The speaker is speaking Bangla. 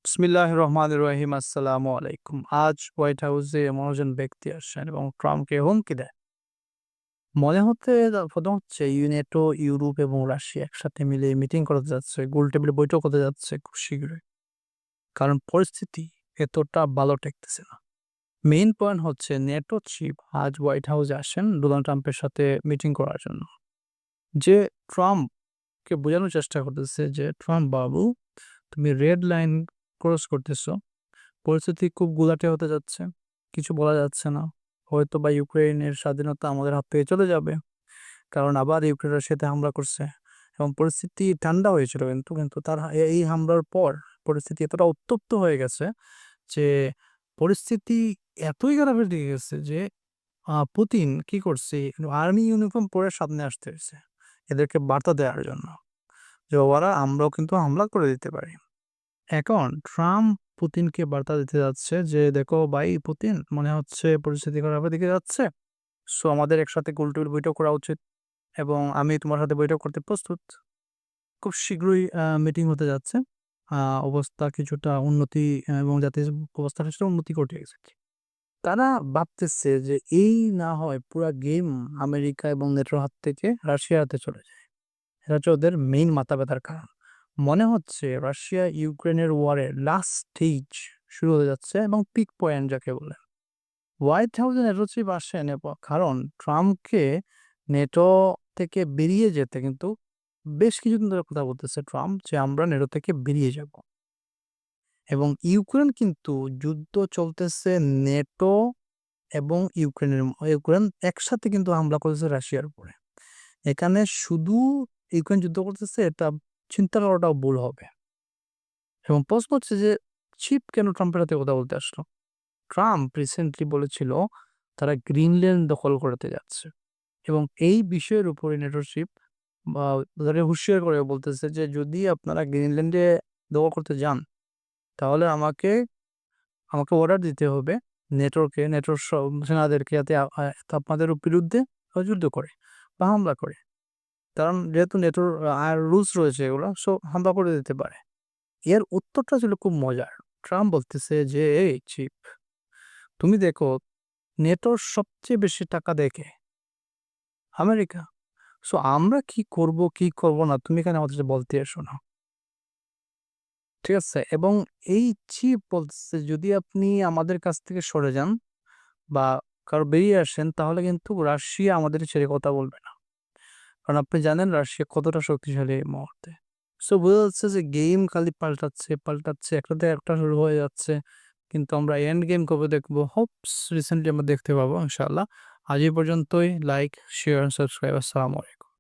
বিসমিল্লাহির রহমানির রহিম। আসসালামু আলাইকুম। আজ হোয়াইট হাউসে এমন একজন ব্যক্তি আসছেন এবং ট্রাম্পকে হুমকি দেয়। প্রথম হচ্ছে নেটো, ইউরোপ এবং রাশিয়া একসাথে মিলে মিটিং করতে যাচ্ছে, গোল টেবিলে বৈঠক হতে যাচ্ছে খুব শীঘ্রই। কারণ পরিস্থিতি এতটা ভালো ঠেকতেছে না। মেইন পয়েন্ট হচ্ছে নেটো চিফ আজ হোয়াইট হাউসে আসেন ডোনাল্ড ট্রাম্পের সাথে মিটিং করার জন্য। যে ট্রাম্পকে বোঝানোর চেষ্টা করতেছে যে, "ট্রাম্প বাবু, তুমি রেড লাইন ক্রস করতেছো। পরিস্থিতি খুব ঘোলাটে হতে যাচ্ছে। কিছু বলা যাচ্ছে না। হয়তোবা ইউক্রেনের স্বাধীনতা আমাদের হাত থেকে চলে যাবে। কারণ আবার ইউক্রেন রাশিয়াতে হামলা করছে এবং পরিস্থিতি ঠান্ডা হয়েছিল কিন্তু তার এই হামলার পর পরিস্থিতি এতটা উত্তপ্ত হয়ে গেছে যে পরিস্থিতি এতই খারাপের দিকে গেছে যে পুতিন কি করছে? আর্মি ইউনিফর্ম পরে সামনে আসতে হয়েছে। এদেরকে বার্তা দেওয়ার জন্য যে আমরাও কিন্তু হামলা করে দিতে পারি। এখন ট্রাম্প পুতিনকে বার্তা দিতে যাচ্ছে যে, "দেখো ভাই পুতিন, মনে হচ্ছে পরিস্থিতি খারাপের দিকে যাচ্ছে। সো আমাদের একসাথে গোল-টোল বৈঠক করা উচিত এবং আমি তোমার সাথে বৈঠক করতে প্রস্তুত।" খুব শীঘ্রই মিটিং হতে যাচ্ছে। আ অবস্থা কিছুটা উন্নতি এবং জাতির অবস্থার কিছুটা উন্নতি ঘটে গেছে। তারা ভাবতেছে যে এই না হয় পুরা গেম আমেরিকা এবং নেটোর হাত থেকে রাশিয়ার হাতে চলে যায়। এটা হচ্ছে ওদের মেইন মাথা ব্যাথার কারণ। মনে হচ্ছে রাশিয়া ইউক্রেনের ওয়ারের লাস্ট স্টেজ শুরু হতে যাচ্ছে এবং পিক পয়েন্ট যাকে বলে। হোয়াইট হাউসে নেটো চিফ আসেন কারণ ট্রাম্পকে নেটো থেকে বেরিয়ে যেতে কিন্তু বেশ কিছুদিন ধরে কথা বলতেছে ট্রাম্প যে আমরা নেটো থেকে বেরিয়ে যাব। এবং ইউক্রেন কিন্তু যুদ্ধ চলতেছে নেটো এবং ইউক্রেন একসাথে কিন্তু হামলা করেছে রাশিয়ার উপরে। এখানে শুধু ইউক্রেন যুদ্ধ করতেছে এটা চিন্তা করাটাও ভুল হবে। এবং প্রশ্ন হচ্ছে যে চিপ কেন ট্রাম্পের সাথে কথা বলতে আসলো? ট্রাম্প রিসেন্টলি বলেছিল তারা গ্রিনল্যান্ড দখল করতে যাচ্ছে এবং এই বিষয়ের উপরে নেটোশিপ বা তাদেরকে হুঁশিয়ার করে বলতেছে যে যদি আপনারা গ্রিনল্যান্ডে দখল করতে যান তাহলে আমাকে অর্ডার দিতে হবে নেটোর সেনাদেরকে যাতে আপনাদের বিরুদ্ধে যুদ্ধ করে বা হামলা করে। কারণ যেহেতু নেটোর আর রুলস রয়েছে এগুলো, সো হামলা করে দিতে পারে। এর উত্তরটা ছিল খুব মজার। ট্রাম্প বলতেছে যে, "এই চিপ, তুমি দেখো নেটোর সবচেয়ে বেশি টাকা দেয় কে? আমেরিকা। সো আমরা কি করব, কি করব না তুমি এখানে আমাদের সাথে বলতে এসো না।" ঠিক আছে? এবং এই চিপ বলতেছে যদি আপনি আমাদের কাছ থেকে সরে যান বা বেরিয়ে আসেন তাহলে কিন্তু রাশিয়া আমাদের ছেড়ে কথা বলবে না। কারণ আপনি জানেন রাশিয়া কতটা শক্তিশালী এই মুহূর্তে। সো বোঝা যাচ্ছে যে গেম খালি পাল্টাচ্ছে। একটার থেকে একটা শুরু হয়ে যাচ্ছে। কিন্তু আমরা এন্ড গেম কবে দেখবো? রিসেন্টলি আমরা দেখতে পাবো ইনশাআল্লাহ। আজ এই পর্যন্তই। Like, share, subscribe. আসসালামু আলাইকুম।